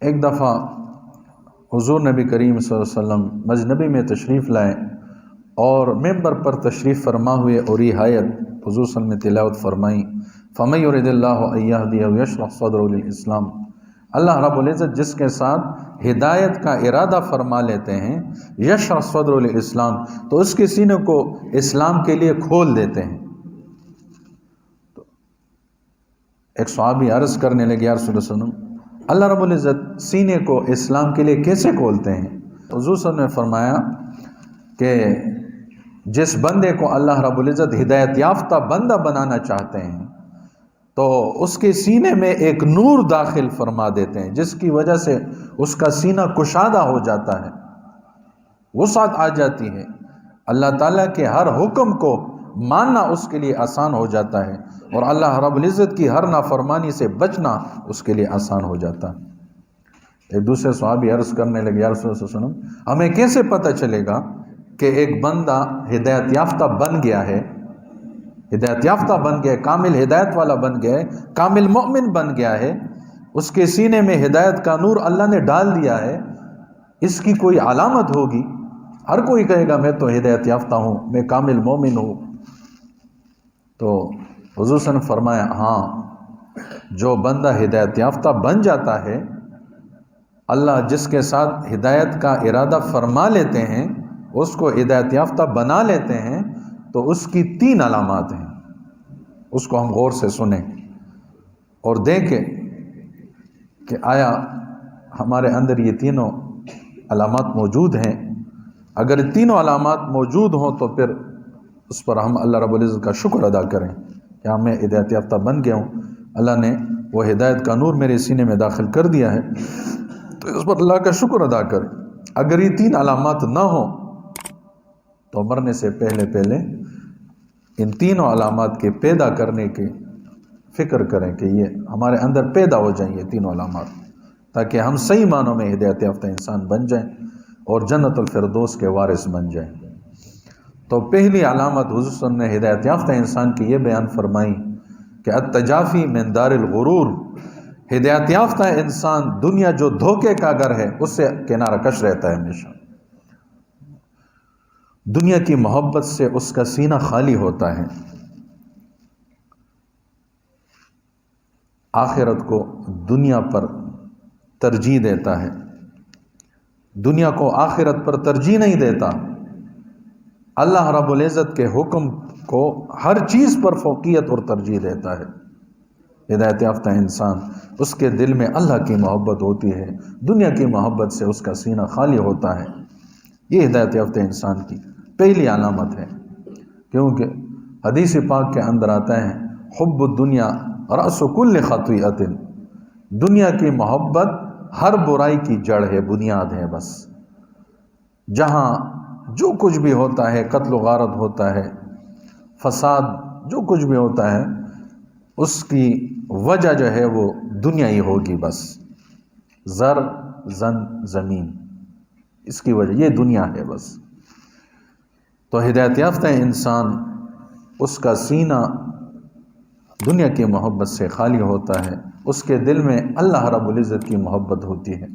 ایک دفعہ حضور نبی کریم صلی اللہ علیہ وسلم مجنبی میں تشریف لائے اور ممبر پر تشریف فرما ہوئے اور یہ آیت حضور صلی اللہ علیہ وسلم نے تلاوت فرمائی، فَمَن يُرِدِ اللَّهُ أَن يَهْدِيَهُ يَشْرَحْ صَدْرَهُ لِلْإِسْلَامِ۔ اللہ رب العزت جس کے ساتھ ہدایت کا ارادہ فرما لیتے ہیں، یشرح صدرہ للاسلام، تو اس کے سینے کو اسلام کے لیے کھول دیتے ہیں۔ ایک صحابی عرض کرنے لگے، یا رسول اللہ صلی اللہ علیہ وسلم، اللہ رب العزت سینے کو اسلام کے لیے کیسے کھولتے ہیں؟ حضور صلی اللہ علیہ وسلم نے فرمایا کہ جس بندے کو اللہ رب العزت ہدایت یافتہ بندہ بنانا چاہتے ہیں تو اس کے سینے میں ایک نور داخل فرما دیتے ہیں، جس کی وجہ سے اس کا سینہ کشادہ ہو جاتا ہے، وسعت آ جاتی ہے، اللہ تعالیٰ کے ہر حکم کو ماننا اس کے لیے آسان ہو جاتا ہے، اور اللہ رب العزت کی ہر نافرمانی سے بچنا اس کے لیے آسان ہو جاتا ہے۔ ایک دوسرے صحابی عرض کرنے لگے، یا رسول اللہ صلی اللہ علیہ وسلم، ہمیں کیسے پتہ چلے گا کہ ایک بندہ ہدایت یافتہ بن گیا ہے، ہدایت یافتہ بن گیا ہے، کامل ہدایت والا بن گیا ہے، کامل مومن بن گیا ہے، اس کے سینے میں ہدایت کا نور اللہ نے ڈال دیا ہے، اس کی کوئی علامت ہوگی؟ ہر کوئی کہے گا میں تو ہدایت یافتہ ہوں، میں کامل مومن ہوں۔ تو حضور صلی اللہ علیہ وسلم نے فرمایا، ہاں، جو بندہ ہدایت یافتہ بن جاتا ہے، اللہ جس کے ساتھ ہدایت کا ارادہ فرما لیتے ہیں، اس کو ہدایت یافتہ بنا لیتے ہیں، تو اس کی 3 علامات ہیں، اس کو ہم غور سے سنیں اور دیکھیں کہ آیا ہمارے اندر یہ تینوں علامات موجود ہیں۔ اگر یہ تینوں علامات موجود ہوں تو پھر اس پر ہم اللہ رب العزت کا شکر ادا کریں کہ ہاں میں ہدایت یافتہ بن گیا ہوں، اللہ نے وہ ہدایت کا نور میرے سینے میں داخل کر دیا ہے، تو اس پر اللہ کا شکر ادا کریں۔ اگر یہ 3 علامات نہ ہوں تو مرنے سے پہلے ان تینوں علامات کے پیدا کرنے کی فکر کریں کہ یہ ہمارے اندر پیدا ہو جائیں، یہ تینوں علامات، تاکہ ہم صحیح معنوں میں ہدایت یافتہ انسان بن جائیں اور جنت الفردوس کے وارث بن جائیں۔ تو پہلی علامت حضور صلی اللہ علیہ وسلم نے ہدایت یافتہ انسان کی یہ بیان فرمائی کہ التجافی من دار الغرور، ہدایت یافتہ انسان دنیا جو دھوکے کا گھر ہے اس سے کنارہ کش رہتا ہے، ہمیشہ دنیا کی محبت سے اس کا سینہ خالی ہوتا ہے، آخرت کو دنیا پر ترجیح دیتا ہے، دنیا کو آخرت پر ترجیح نہیں دیتا، اللہ رب العزت کے حکم کو ہر چیز پر فوقیت اور ترجیح دیتا ہے۔ ہدایت یافتہ انسان، اس کے دل میں اللہ کی محبت ہوتی ہے، دنیا کی محبت سے اس کا سینہ خالی ہوتا ہے۔ یہ ہدایت یافتہ انسان کی پہلی علامت ہے، کیونکہ حدیث پاک کے اندر آتا ہے، حب الدنیا رأس کل خطیئۃ، دنیا کی محبت ہر برائی کی جڑ ہے، بنیاد ہے۔ بس جہاں جو کچھ بھی ہوتا ہے، قتل و غارت ہوتا ہے، فساد جو کچھ بھی ہوتا ہے، اس کی وجہ جو ہے وہ دنیا ہی ہوگی، بس زر زمین، اس کی وجہ یہ دنیا ہے بس۔ تو ہدایت یافتہ انسان، اس کا سینہ دنیا کی محبت سے خالی ہوتا ہے، اس کے دل میں اللہ رب العزت کی محبت ہوتی ہے۔